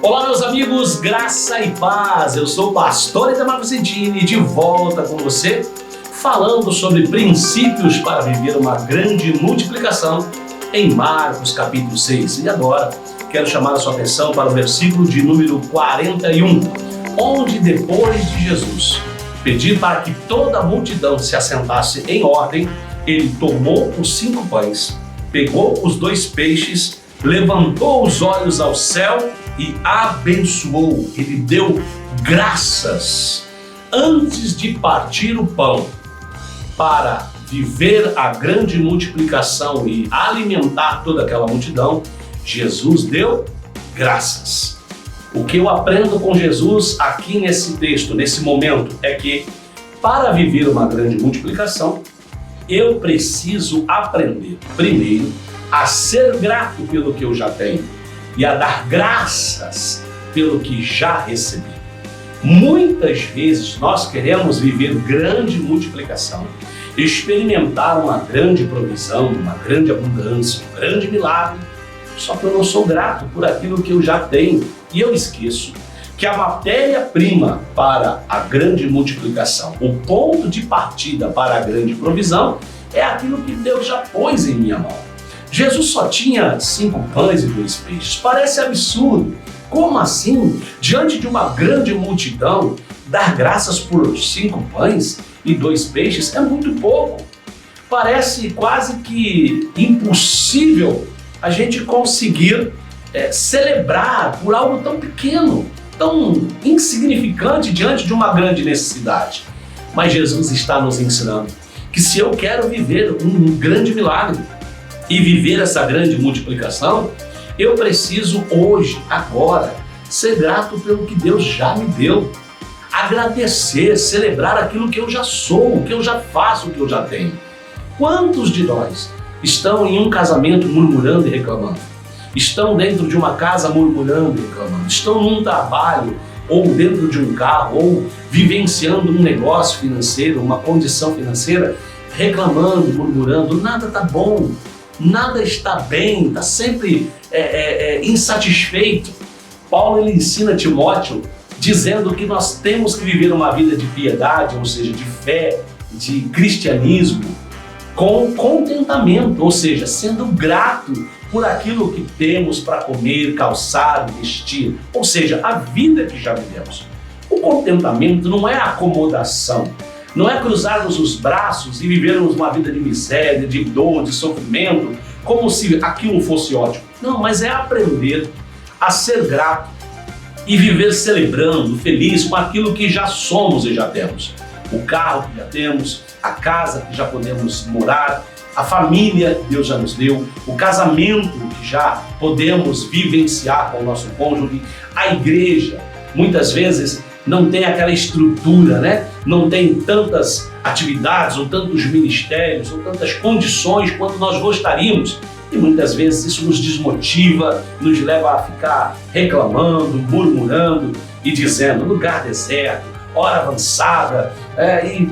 Olá, meus amigos, graça e paz. Eu sou o pastor Itamar Vicentini, de volta com você, falando sobre princípios para viver uma grande multiplicação em Marcos capítulo 6. E agora, quero chamar a sua atenção para o versículo de número 41, onde depois de Jesus pedir para que toda a multidão se assentasse em ordem, ele tomou os 5 pães, pegou os 2 peixes, levantou os olhos ao céu e abençoou. Ele deu graças antes de partir o pão para viver a grande multiplicação e alimentar toda aquela multidão. Jesus deu graças. O que eu aprendo com Jesus aqui nesse texto, nesse momento, é que para viver uma grande multiplicação, eu preciso aprender primeiro a ser grato pelo que eu já tenho e a dar graças pelo que já recebi. Muitas vezes nós queremos viver grande multiplicação, experimentar uma grande provisão, uma grande abundância, um grande milagre, só que eu não sou grato por aquilo que eu já tenho e eu esqueço que a matéria-prima para a grande multiplicação, o ponto de partida para a grande provisão, é aquilo que Deus já pôs em minha mão. Jesus só tinha 5 pães e 2 peixes. Parece absurdo. Como assim, diante de uma grande multidão, dar graças por 5 pães e 2 peixes é muito pouco. Parece quase que impossível a gente conseguir celebrar por algo tão pequeno, tão insignificante diante de uma grande necessidade. Mas Jesus está nos ensinando que se eu quero viver um grande milagre e viver essa grande multiplicação, eu preciso hoje, agora, ser grato pelo que Deus já me deu. Agradecer, celebrar aquilo que eu já sou, o que eu já faço, o que eu já tenho. Quantos de nós estão em um casamento murmurando e reclamando? Estão dentro de uma casa murmurando e reclamando? Estão num trabalho, ou dentro de um carro, ou vivenciando um negócio financeiro, uma condição financeira, reclamando, murmurando, nada está bom, nada está bem, está sempre insatisfeito. Paulo ele ensina Timóteo dizendo que nós temos que viver uma vida de piedade, ou seja, de fé, de cristianismo, com contentamento, ou seja, sendo grato por aquilo que temos para comer, calçar, vestir, ou seja, a vida que já vivemos. O contentamento não é acomodação, não é cruzarmos os braços e vivermos uma vida de miséria, de dor, de sofrimento, como se aquilo fosse ótimo. Não, mas é aprender a ser grato e viver celebrando, feliz com aquilo que já somos e já temos. O carro que já temos, a casa que já podemos morar, a família que Deus já nos deu, o casamento que já podemos vivenciar com o nosso cônjuge, a igreja, muitas vezes não tem aquela estrutura, né? Não tem tantas atividades, ou tantos ministérios, ou tantas condições quanto nós gostaríamos. E muitas vezes isso nos desmotiva, nos leva a ficar reclamando, murmurando e dizendo lugar deserto, hora avançada, e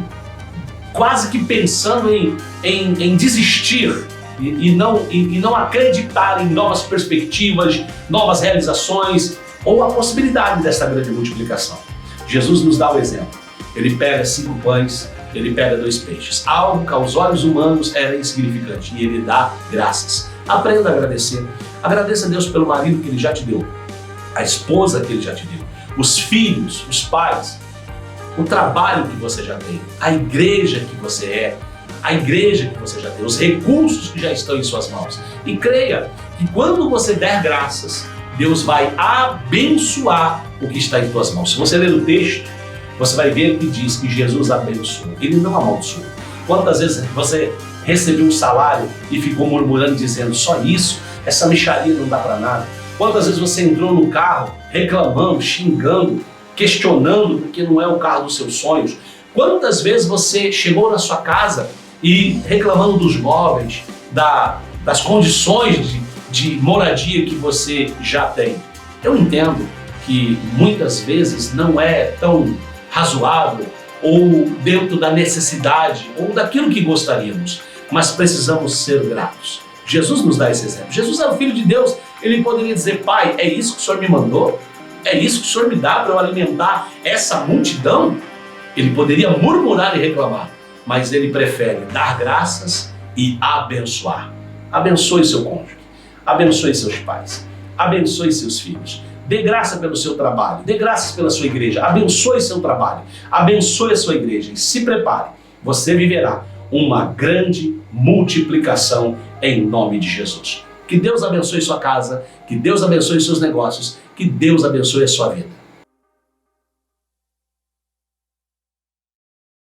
quase que pensando em desistir e não acreditar em novas perspectivas, novas realizações ou a possibilidade dessa grande multiplicação. Jesus nos dá o exemplo. Ele pega 5 pães, ele pega 2 peixes. Algo que aos olhos humanos era insignificante e ele dá graças. Aprenda a agradecer. Agradeça a Deus pelo marido que ele já te deu, a esposa que ele já te deu, os filhos, os pais, o trabalho que você já tem, a igreja que você é, a igreja que você já tem, os recursos que já estão em suas mãos. E creia que quando você der graças, Deus vai abençoar o que está em tuas mãos. Se você ler o texto, você vai ver que diz que Jesus abençoou, ele não amaldiçoou. Quantas vezes você recebeu um salário e ficou murmurando, dizendo só isso, essa mixaria não dá para nada? Quantas vezes você entrou no carro reclamando, xingando, questionando porque não é o carro dos seus sonhos? Quantas vezes você chegou na sua casa e reclamando dos móveis, das condições de moradia que você já tem? Eu entendo que muitas vezes não é tão razoável ou dentro da necessidade ou daquilo que gostaríamos, mas precisamos ser gratos. Jesus nos dá esse exemplo. Jesus é o Filho de Deus, ele poderia dizer: Pai, é isso que o Senhor me mandou? É isso que o Senhor me dá para eu alimentar essa multidão? Ele poderia murmurar e reclamar, mas ele prefere dar graças e abençoar. Abençoe seu cônjuge, abençoe seus pais, abençoe seus filhos. Dê graça pelo seu trabalho, dê graças pela sua igreja, abençoe seu trabalho, abençoe a sua igreja e se prepare. Você viverá uma grande multiplicação em nome de Jesus. Que Deus abençoe sua casa, que Deus abençoe seus negócios, que Deus abençoe a sua vida.